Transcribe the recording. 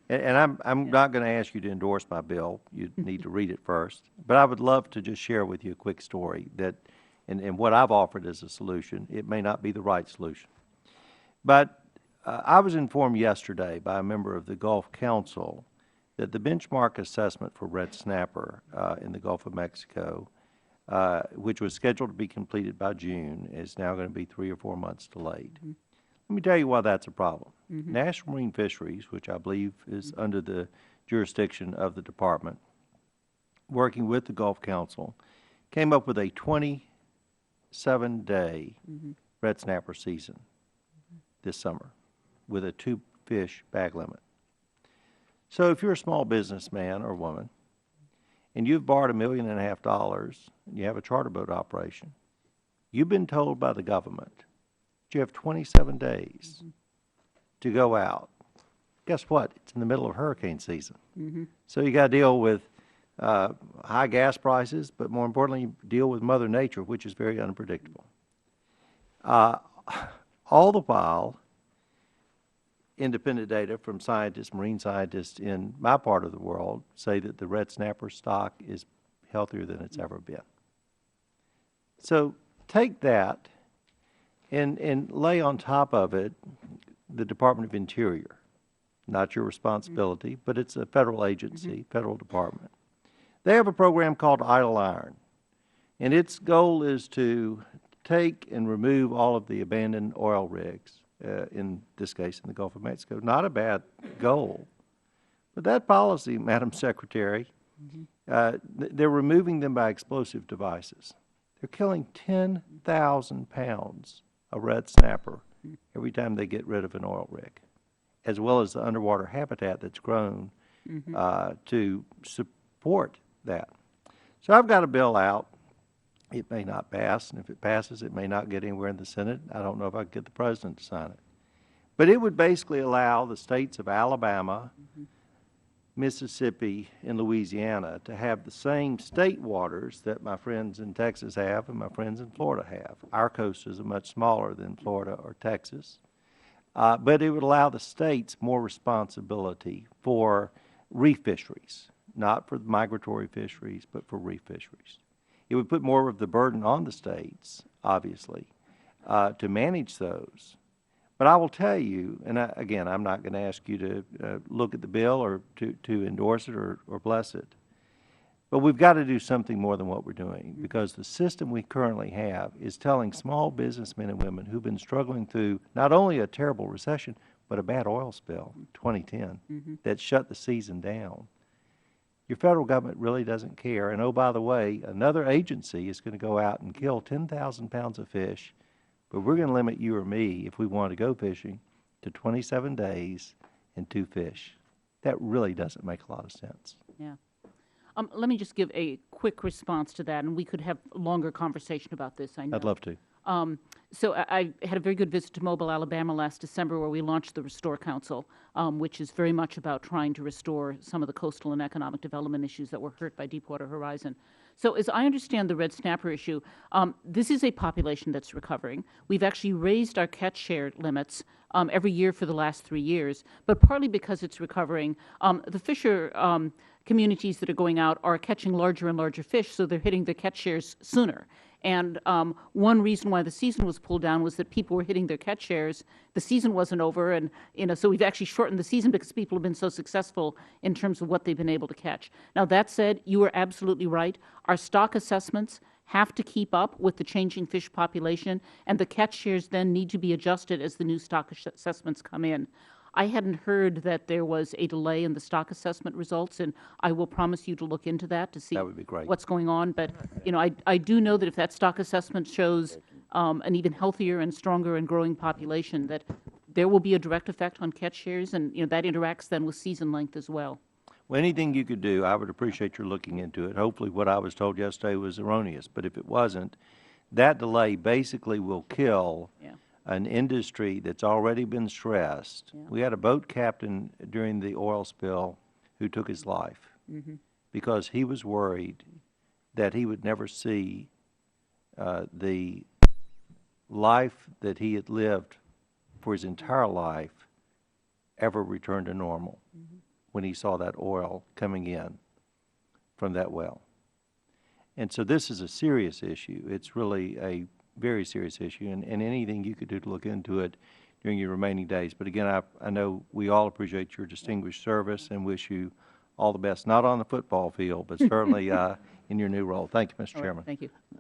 And I'm not going to ask you to endorse my bill. You need to read it first. But I would love to just share with you a quick story that, and what I've offered as a solution. It may not be the right solution. But I was informed yesterday by a member of the Gulf Council that the benchmark assessment for red snapper in the Gulf of Mexico, which was scheduled to be completed by June, is now going to be 3 or 4 months delayed. Let me tell you why that's a problem. National Marine Fisheries, which I believe is under the jurisdiction of the Department, working with the Gulf Council, came up with a 27-day red snapper season this summer with a 2-fish bag limit. So if you're a small businessman or woman and you've borrowed $1.5 million and you have a charter boat operation, you've been told by the government you have 27 days to go out. Guess what? It's in the middle of hurricane season. So you got to deal with high gas prices, but more importantly, deal with Mother Nature, which is very unpredictable. All the while, independent data from scientists, marine scientists in my part of the world say that the red snapper stock is healthier than it's ever been. So take that and lay on top of it the Department of Interior. Not your responsibility, but it's a federal agency, federal department. They have a program called Idle Iron, and its goal is to take and remove all of the abandoned oil rigs, in this case in the Gulf of Mexico. Not a bad goal. But that policy, Madam Secretary, they're removing them by explosive devices. They're killing 10,000 pounds of red snapper every time they get rid of an oil rig, as well as the underwater habitat that's grown to support that. So I've got a bill out. It may not pass, and if it passes, it may not get anywhere in the Senate. I don't know if I can get the President to sign it. But it would basically allow the states of Alabama, Mississippi, and Louisiana to have the same state waters that my friends in Texas have and my friends in Florida have. Our coast is much smaller than Florida or Texas. But it would allow the states more responsibility for reef fisheries, not for migratory fisheries, but for reef fisheries. It would put more of the burden on the states, obviously, to manage those. But I will tell you, and again, I'm not going to ask you to look at the bill or to endorse it or bless it, but we've got to do something more than what we're doing, because the system we currently have is telling small businessmen and women who've been struggling through not only a terrible recession, but a bad oil spill, 2010, that shut the season down. Your federal government really doesn't care. And oh, by the way, another agency is going to go out and kill 10,000 pounds of fish, but we're going to limit you or me, if we want to go fishing, to 27 days and 2 fish. That really doesn't make a lot of sense. Yeah. Let me just give a quick response to that, and we could have a longer conversation about this, I know. I'd love to. So I had a very good visit to Mobile, Alabama last December, where we launched the Restore Council, which is very much about trying to restore some of the coastal and economic development issues that were hurt by Deepwater Horizon. So as I understand the red snapper issue, this is a population that's recovering. We've actually raised our catch share limits every year for the last 3 years, but partly because it's recovering. The fisher communities that are going out are catching larger and larger fish, so they're hitting their catch shares sooner. And one reason why the season was pulled down was that people were hitting their catch shares. The season wasn't over, and so we've actually shortened the season because people have been so successful in terms of what they've been able to catch. Now, that said, you are absolutely right. Our stock assessments have to keep up with the changing fish population, and the catch shares then need to be adjusted as the new stock assessments come in. I hadn't heard that there was a delay in the stock assessment results, and I will promise you to look into that to see what's going on. But I do know that if that stock assessment shows an even healthier and stronger and growing population, that there will be a direct effect on catch shares, and that interacts then with season length as well. Well, anything you could do, I would appreciate your looking into it. Hopefully what I was told yesterday was erroneous, but if it wasn't, that delay basically will kill an industry that's already been stressed. We had a boat captain during the oil spill who took his life because he was worried that he would never see the life that he had lived for his entire life ever return to normal. when he saw that oil coming in from that well. And so this is a serious issue. It's really a very serious issue, and anything you could do to look into it during your remaining days. But again, I know we all appreciate your distinguished service and wish you all the best, not on the football field, but certainly in your new role. Thank you, Mr. All right, Chairman. thank you.